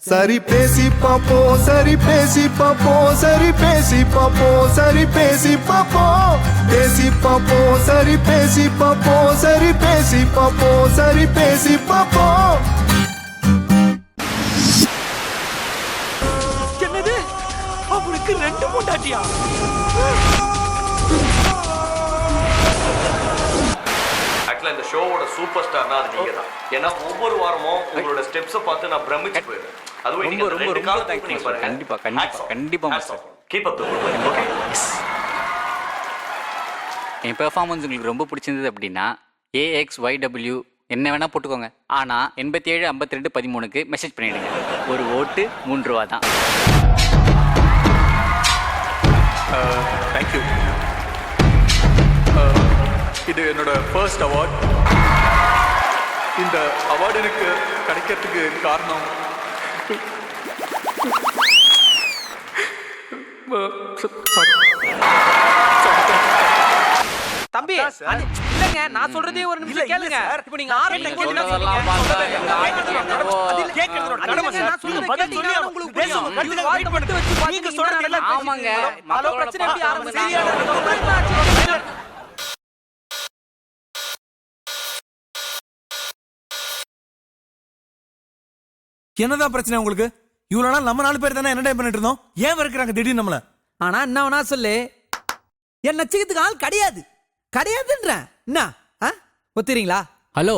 சரி பேசி பாப்போம், சரி பேசி பாப்போம், சரி பேசி பாப்போம், சரி பேசி பாப்போம், பேசி பாப்போம், சரி பேசி பாப்போம், சரி பேசி பாப்போம், சரி பேசி பாப்போம். என்னது அவனுக்கு 2 மூட்டாட்டியா? ஆக்சுவலா இந்த ஷோவோட சூப்பர் ஸ்டார்னா அது நீங்க தான். ஏன்னா ஒவ்வொரு வாரமும் உங்களோட ஸ்டெப்ஸை பார்த்து நான் பிரமிச்சு போயிடுறேன். அதுவும் நீங்க ரொம்ப, ரெண்டு ரொம்ப காலத்துக்கு thanks நீங்க master. பாருங்க. கண்டிப்பா master. Keep up the good work. Okay. N performance உங்களுக்கு ரொம்ப பிடிச்சிருந்தது அப்படின்னா AXYW என்ன வேணா போட்டுக்கோங்க. ஆனா 875213க்கு மெசேஜ் பண்ணிடுங்க. ஒரு ஓட்டு 3 ரூபா தான். தேங்க்யூ. இது என்னோட ஃபர்ஸ்ட் அவார்ட். இந்த அவார்டு எனக்கு கிடைக்கிறதுக்கு காரணம் தம்பி இல்லங்க, நான் சொல்றதே ஒரு நிமிஷம் கேளுங்க. இப்போ நீங்க ஆரம்பிங்க. ஆமாங்க, மத்த பிரச்சனை எப்படி ஆரம்பிச்சீங்க? என்னதான் பிரச்சனை உங்களுக்கு? இவ்வளவு நாள் நம்ம 4 பேர் தானே என்டர்டைன் பண்ணிட்டு இருந்தோம். ஏன் வெறுக்கிறாங்க திடீர்னு நம்மள? ஆனா என்ன வேணா சொல்லு, என் நச்சத்துக்கு ஆள் கிடையாது கிடையாதுன்ற என்ன ஒத்துறீங்களா? ஹலோ,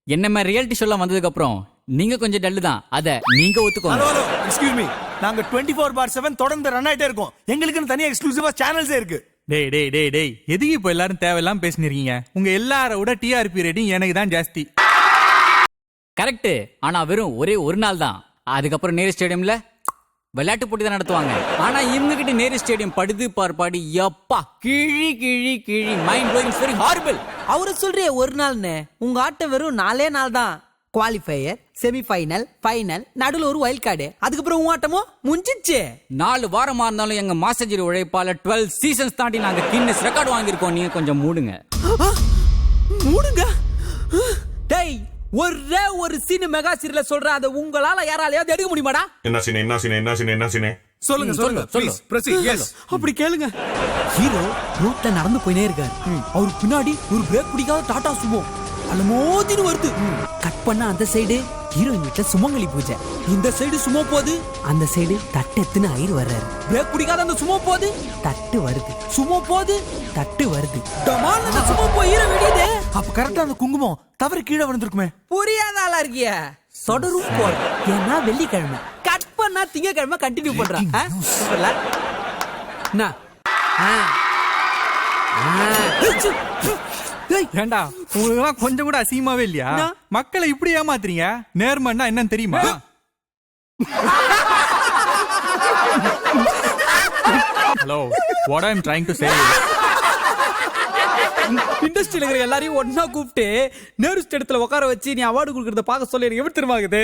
என்ன மாதிரி ரியாலிட்டி ஷோலாம் வந்ததுக்கு அப்புறம் நீங்க கொஞ்சம் டல்லு தான். அத நீங்க ஒத்துக்கோங்க. ஹலோ எக்ஸ்கியூஸ் மீ, நாங்க 24/7 தொடர்ந்து ரன் ஆயிட்டே இருக்கோம். எங்களுக்குன்னு தனியா எக்ஸ்க்ளூசிவா சேனல்ஸே இருக்கு. டேய் டேய் டேய் டேய் எதுக்கு இப்போ எல்லாரும் தேவையெல்லாம் பேசினிருக்கீங்க? உங்க எல்லாரோட டிஆர்பி ரேட்டிங் எனக்கு தான் ஜாஸ்தி. கரெக்ட். ஆனா வெறும் ஒரே ஒரு நாள் தான். அதுக்கப்புறம் நேரு ஸ்டேடியம்ல விளையாட்டு போட்டி தான் நடத்துவாங்க. ஆனா இவங்க கிட்ட நேரு ஸ்டேடியம் படுது பார்ப்பாடி யப்பா கிழி கிழி கிழி மைண்ட் ப்ளோயிங் வெரி ஹாரிபிள். அவரு சொல்றே ஒரு நாள்னு, உங்க ஆட்டம் வெறும் 4 நாள் தான். குவாலிஃபயர், செமிஃபைனல், ஃபைனல், நடுவில் ஒரு வைல்ட் கார்டு. அதுக்கப்புறம் உங்க ஆட்டமும் முடிஞ்சிச்சு. 4 வாரமா இருந்தாலும் எங்க மாஸ்டர் உழைப்பால 12 சீசன்ஸ் தாண்டி நாங்க கின்னஸ் ரெக்கார்டு வாங்கியிருக்கோம். நீங்க கொஞ்சம் மூடுங்க. மூடுங்க. டேய், ஒரே ஒரு சீன் மெகா சீரியல்ல சொல்ற, அத உங்களால யாராலையாவது எடுக்க முடியுமாடா? என்ன சீனே சொல்லுங்க சொல்லுங்க ப்ளீஸ் ப்ரோசீட். எஸ், அப்படி கேளுங்க. ஹீரோ ரோட்ல நடந்து போயினே இருக்காரு. அவருக்கு பின்னாடி ஒரு பிரேக் பிடிக்காத டாடா சுமோ அல்ல மோதின்னு வருது. கட் பண்ண அந்த சைடு ஹீரோயின் வீட்டுல சுமங்கலி பூஜை. இந்த சைடு சுமோ போகுது, அந்த சைடு தட்டு எத்துன்னு ஐயர் வர்றாரு. பிரேக் பிடிக்காத அந்த சுமோ போகுது, தட்டு வருது. சுமோ போகுது, தட்டு வருது. டமால் அந்த சுமோ போய் ஹீரோ வெடியுது. அப்ப கரெக்டா அந்த குங்குமம் தவறி கீழே விழுந்திருக்குமே. புரியாத ஆளா இருக்கிய. தொடரும் போற ஏன்னா வெள்ளிக்கிழமை கட் பண்ணா திங்கக்கிழமை கண்டினியூ பண்றான். ஏண்டா உங்களுக்கு கொஞ்சம் கூட அசிங்கமாவே இல்லையா? மக்களை இப்படி ஏமாத்துறீங்க. நேர்மைன்னா என்னன்னு தெரியுமா? Hello, what I'm trying to say is இண்டஸ்ட்ரியில இருக்கிற எல்லாரையும் ஒன்னா கூப்பிட்டு நேரு ஸ்டேடியத்துல உட்கார வச்சு நீ அவார்டு கொடுக்கறத பார்க்க சொல்லி எனக்கு எப்படி தெரியுமாகுது?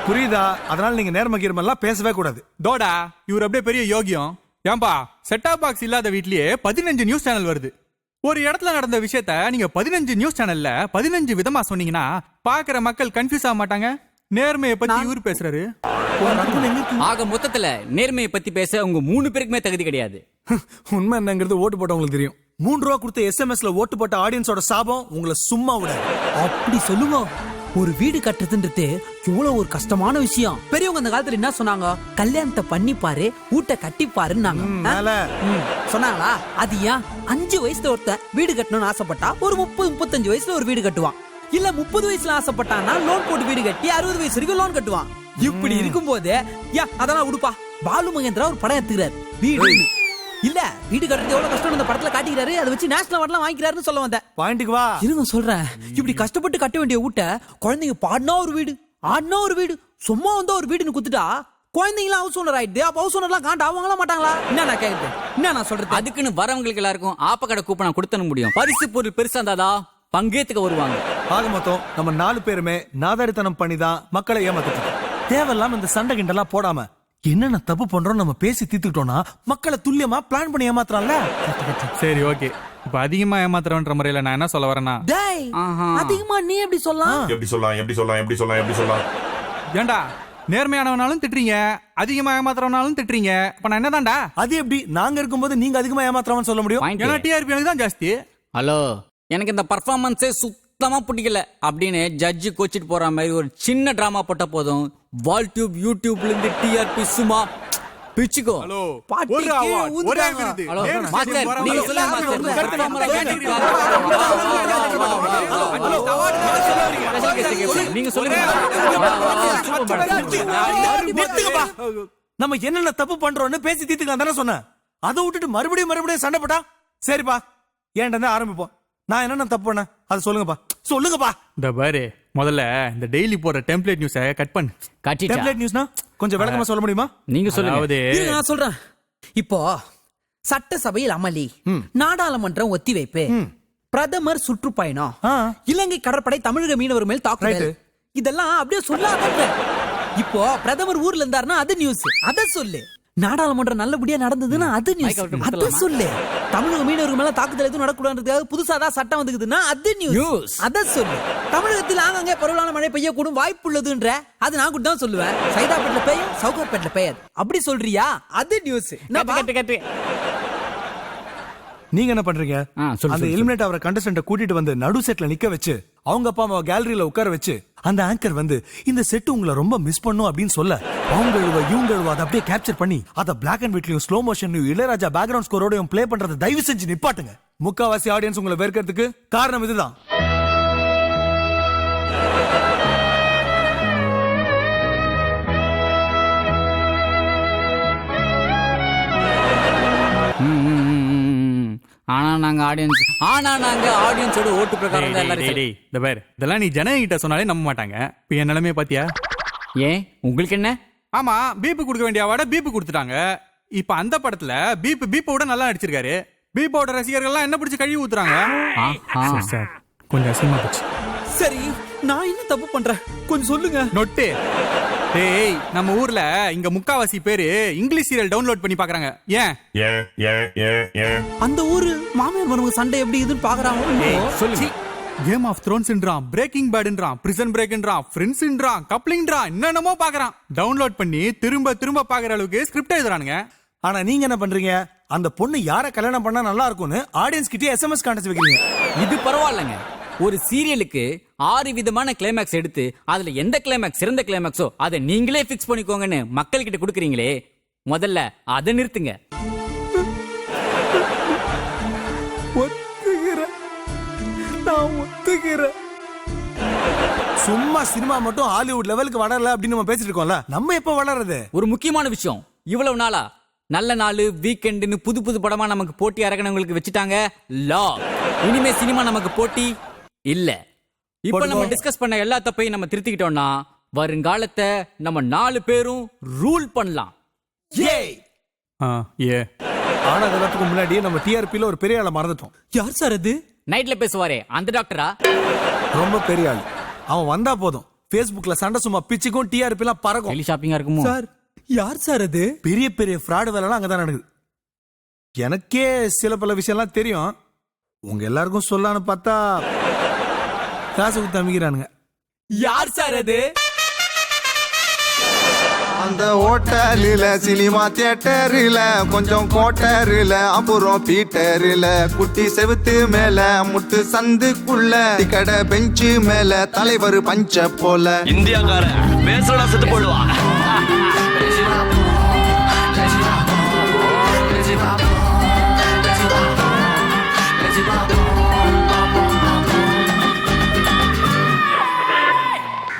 புரியுதா? அதனால நீங்க நேர்ம கீர்மெல்லாம் பேசவே கூடாது. தோடா இவர் அப்படியே பெரிய யோகியம். ஏன்பா செட்டாப் பாக்ஸ் இல்லாத வீட்லயே 15 நியூஸ் சேனல் வருது. ஒரு இடத்துல நடந்த விஷயத்த நீங்க 15 நியூஸ் சேனல்ல 15 விதமா சொன்னீங்கன்னா பாக்குற மக்கள் கன்ஃபியூஸ் ஆக மாட்டாங்க? நேர்மையை பத்தி இவர் பேசுறாரு. ஆக மொத்தத்துல நேர்மையை பத்தி பேச உங்க 3 பேருக்குமே தகுதி கிடையாது. உண்மை என்னங்கிறது ஓட்டு போட்டவங்களுக்கு தெரியும். 3 ரூபா கொடுத்த SMSல ஓட்டு போட்ட ஆடியன்ஸோட சாபம் உங்களை சும்மா விட. அப்படி சொல்லுங்க. ஒரு வீடு கட்டுறதுன்றது எவ்வளவு ஒரு கஷ்டமான விஷயம். பெரியவங்க அந்த காலத்துல என்ன சொன்னாங்க? கல்யாணத்தை பண்ணிப்பாரு, வீட்டை கட்டிப்பாருன்னாங்க. சொன்னாங்களா? அது ஏன் 5 வயசுல ஒருத்தன் வீடு கட்டணும்னு ஆசைப்பட்டா ஒரு 30-35 வயசுல ஒரு வீடு கட்டுவான். இல்ல 30 வயசுல ஆசைப்பட்டானா லோன் போட்டு வீடு கட்டி 60 வயசு வரைக்கும் லோன் கட்டுவான். இப்படி இருக்கும்போது அதெல்லாம் உடுப்பா. பாலு மகேந்திரா ஒரு படம் எடுத்துக்கிறாரு வீடு. இல்ல வீடு கட்டுறது எவ்வளவு கஷ்டம் இந்த படத்துல காட்டிக்கிறாரு. அதை வச்சு நேஷனல் அவார்ட்லாம் வாங்கிக்கிறாருன்னு சொல்ல வந்தேன். பாயிண்ட்க்கு வா. இருங்க சொல்றேன். இப்படி கஷ்டப்பட்டு கட்ட வேண்டிய வீட்டை குழந்தைங்க பாடினா ஒரு வீடு, ஆடினா ஒரு வீடு, சும்மா வந்தா ஒரு வீடுன்னு குத்துட்டா குழந்தைங்களாம் ஹவுஸ் ஓனர் ஆயிடுது. அப்ப ஹவுஸ் ஓனர்லாம் காண்ட ஆவாங்களா மாட்டாங்களா? என்ன நான் கேக்குது, என்ன நான் சொல்றது? அதுக்குன்னு வரவங்களுக்கு எல்லாருக்கும் ஆப்பக்கடை கூப்பனை கொடுத்தன முடியும். பரிசு பொருள் பெருசா இருந்தாதா பங்கேத்துக்க வருவாங்க. ஆக மொத்தம் நம்ம 4 பேருமே நாதாரித்தனம் பண்ணி தான் மக்களை ஏமாத்திட்டு. தேவையில்லாம இந்த சண்டை கிண்டெல்லாம் போடாம என்னென்ன தப்பு பண்றோம் நம்ம பேசி தீர்த்துக்கிட்டோம்னா மக்களை துல்லியமா பிளான் பண்ணி ஏமாத்துறான்ல. சரி ஓகே, இப்ப அதிகமா ஏமாத்துறவன்ற முறையில நான் என்ன சொல்ல வரேன்னா, டேய் அதிகமா நீ எப்படி சொல்லலாம் ஏண்டா நேர்மையானவனாலும் திட்டுறீங்க, அதிகமா ஏமாத்துறவனாலும் திட்டுறீங்க. இப்ப நான் என்னதான்டா? அது எப்படி நாங்க இருக்கும்போது நீங்க அதிகமா ஏமாத்துறவன்னு சொல்ல முடியும்? ஏன்னா டிஆர்பி எனக்கு தான் ஜாஸ்தி. ஹலோ, எனக்கு இந்த பர்ஃபார்மன்ஸே சுத்தமா பிடிக்கல அப்படின்னு ஜட்ஜு கோச்சிட்டு போற மாதிரி ஒரு சின்ன டிராமா போட்ட போதும் வால் டியூப் யூடியூப்ல இருந்து டிஆர்பி சும்மா பிச்சுக்கோ. ஹலோ, பாட்டி ஒரு கீழே award, ஊத்துறாங்க. ஒரே விருது. ஹலோ, நேரு மாஸ்டர், ஸ்டேடியம் போற நீங்க மாதிரி சொல்லுங்க மாஸ்டர். எல்லாரும் கருத்து நம்ம மாஸ்டர், கேட்டு கேட்டு நீங்க சொல்லுங்க. நிறுத்துங்கப்பா. நம்ம என்னென்ன தப்பு பண்றோம்னு பேசி தீர்த்துக்கலாம் தானே சொன்னேன். அதை விட்டுட்டு மறுபடியும் சண்டை போட்டா சரிப்பா, ஏன்டா ஆரம்பிப்போம். நான் என்னென்ன தப்பு பண்ணேன் அதை சொல்லுங்கப்பா. இந்த பாரு, முதல்ல இந்த டெய்லி போற டெம்ப்ளேட் நியூஸை கட் பண்ணு. டெம்ப்ளேட் நியூஸ்னா கொஞ்சம் விளக்கமா சொல்ல முடியுமா? நீங்க சொல்லுங்க. அதாவது இருங்க, நான் சொல்றேன். இப்போ சட்டசபையில் அமளி, நாடாளுமன்றம் ஒத்திவைப்பு, பிரதமர் சுற்றுப்பயணம், இலங்கை கடற்படை தமிழக மீனவர் மேல் தாக்குதல், இதெல்லாம் அப்படியே சொல்லாத. இப்போ பிரதமர் ஊர்ல இருந்தாருன்னா அது நியூஸ், அத சொல்லு. நாடாளுமன்றம் நல்லபடியா நடந்ததுன்னா அது நியூஸ், அத சொல்லு. தமிழக மீனவர்கள் மேல தாக்குதல் எதுவும் நடக்கூடாதுக்காக புதுசா தான் சட்டம் வந்துக்குதுன்னா அது நியூஸ், அத சொல்லு. தமிழகத்தில் ஆங்காங்கே பரவலான மழை பெய்யக்கூடும் வாய்ப்பு உள்ளதுன்ற அது நான் கூட தான் சொல்லுவேன். சைதாப்பேட்ல பெய்யும், சவுகார்பேட்ல பெய்யாது, அப்படி சொல்றியா? அது நியூஸ். நீங்க என்ன பண்றீங்க? அந்த எலிமினேட் அவரை கண்டஸ்டன்ட் கூட்டிட்டு வந்து நடு செட்ல நிக்க வச்சு அவங்க அப்பா அம்மா கேலரியில உட்கார வச்சு அந்த ஆங்கர் வந்து இந்த செட் உங்களை ரொம்ப மிஸ் பண்ணும் அப்படின்னு சொல்ல அவங்க இவங்க அதை அப்படியே கேப்சர் பண்ணி அதை பிளாக் அண்ட் ஒயிட்லயும் ஸ்லோ மோஷன்லயும் இளையராஜா பேக்ரவுண்ட் ஸ்கோரோடையும் ப்ளே பண்றதை தயவு செஞ்சு நிப்பாட்டுங்க. முக்காவாசி ஆடியன்ஸ் உங்களை வெறுக்கிறதுக்கு காரணம் இதுதான். ஆனா நாங்க ஆடியன்ஸோட ஓட்டு பிரகாரம் தான் எல்லாரும் சரி. இந்த பாரு, இதெல்லாம் நீ ஜனங்க கிட்ட சொன்னாலே நம்ப மாட்டாங்க. இப்ப என் நிலைமையை பாத்தியா? ஏன் உங்களுக்கு என்ன? ஆமா, பீப்பு கொடுக்க வேண்டிய அவார்டை பீப்பு கொடுத்துட்டாங்க. இப்ப அந்த படத்துல பீப்போட நல்லா நடிச்சிருக்காரு. பீப்போட ரசிகர்கள்லாம் என்ன பிடிச்சி கழுவி ஊத்துறாங்க. சார், கொஞ்சம் அசிங்கமா போச்சு. சரி, நான் என்ன தப்பு பண்றேன் கொஞ்சம் சொல்லுங்க. நொட்டு. டேய், நம்ம ஊர்ல இங்க முக்காவாசி பேரு இங்கிலீஷ் சீரியல் டவுன்லோட் பண்ணி பாக்குறாங்க. ஏன் அந்த ஊரு மாமியார் மருமக சண்டை எப்படி இதுன்னு பாக்குறாங்க. சொல்லு. கேம் ஆஃப் த்ரோன்ஸ்ன்றான், பிரேக்கிங் பேட்ன்றான், பிரிசன் பிரேக்ன்றான், ஃப்ரெண்ட்ஸ்ன்றான், கப்ளிங்ன்றான், என்னென்னமோ பாக்குறான். டவுன்லோட் பண்ணி திரும்ப பாக்குற அளவுக்கு ஸ்கிரிப்ட் எழுதுறானுங்க. ஆனா நீங்க என்ன பண்றீங்க? அந்த பொண்ணு யார கல்யாணம் பண்ணா நல்லா இருக்கும்னு ஆடியன்ஸ் கிட்டே SMS கான்டெஸ்ட் வைக்கிறீங்க. இது பரவாயில்லைங்க. ஒரு சீரியலுக்கு 6 விதமான கிளைமேக்ஸ் எடுத்து அதுல எந்த கிளைமேக்ஸ் சிறந்த கிளைமேக்ஸோ அதை நீங்களே பிக்ஸ் பண்ணிக்கோங்கன்னு மக்கள் கிட்ட கொடுக்குறீங்களே, முதல்ல அதை நிறுத்துங்க. சும்மா சினிமா மட்டும் ஹாலிவுட் லெவலுக்கு வளரல அப்படின்னு நம்ம பேசிட்டு இருக்கோம்ல, நம்ம எப்ப வளருது? ஒரு முக்கியமான விஷயம், இவ்வளவு நாளா நல்ல நாள் வீக்கெண்டுன்னு புது படமா நமக்கு போட்டி அரக்கணங்களுக்கு வச்சுட்டாங்க. லா இனிமே சினிமா நமக்கு போட்டி இல்ல. இப்ப நம்ம டிஸ்கஸ் பண்ண எல்லா தப்பையும் நம்ம திருத்திக்கிட்டோம்னா வருங்காலத்தை நம்ம 4 பேரும் ரூல் பண்ணலாம். ஆனா அதற்கு முன்னாடி நம்ம டிஆர்பில ஒரு பெரிய ஆளை மறந்துட்டோம். யார் சார் அது? நைட்ல பேசுவாரே அந்த டாக்டரா? ரொம்ப பெரிய ஆள். அவன் வந்தா போதும் Facebookல சண்டை சும்மா பிச்சுக்கும், டிஆர்பிலாம் பறக்கும். டெலி ஷாப்பிங்கா இருக்குமோ? சார், யார் சார் அது? பெரிய ஃப்ராட் வேலைலாம் அங்கதான் நடக்குது. எனக்கே சில பல விஷயம்லாம் தெரியும். உங்க எல்லாருக்கும் சொல்லான்னு பார்த்தா காசு கொடுத்து அமைக்கிறானுங்க. யார் சார் அது? அந்த ஹோட்டலில சினிமா தியேட்டரில கொஞ்சம் கோட்டரில அப்புறம் பீட்டரில குட்டி செவுத்து மேல முட்டு சந்துக்குள்ள கடை பெஞ்சு மேல தலைவர் பஞ்ச போல இந்தியாக்கார பேசுறா செத்து போடுவா.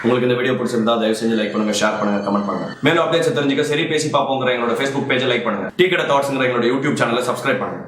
உங்களுக்கு இந்த வீடியோ பிடிச்சிருந்தா தயவு செஞ்சு லைக் பண்ணுங்க, ஷேர் பண்ணுங்க, கமெண்ட் பண்ணுங்க. மேலும் அப்டேட்ஸ் தெரிஞ்சுக்க சரி பேசி பாப்போங்கிற எங்களோட Facebook பேஜை லைக் பண்ணுங்க. டீ கடை தாட்ஸ்ங்கிற எங்களோட YouTube சேனலை சப்ஸ்கிரைப் பண்ணுங்க.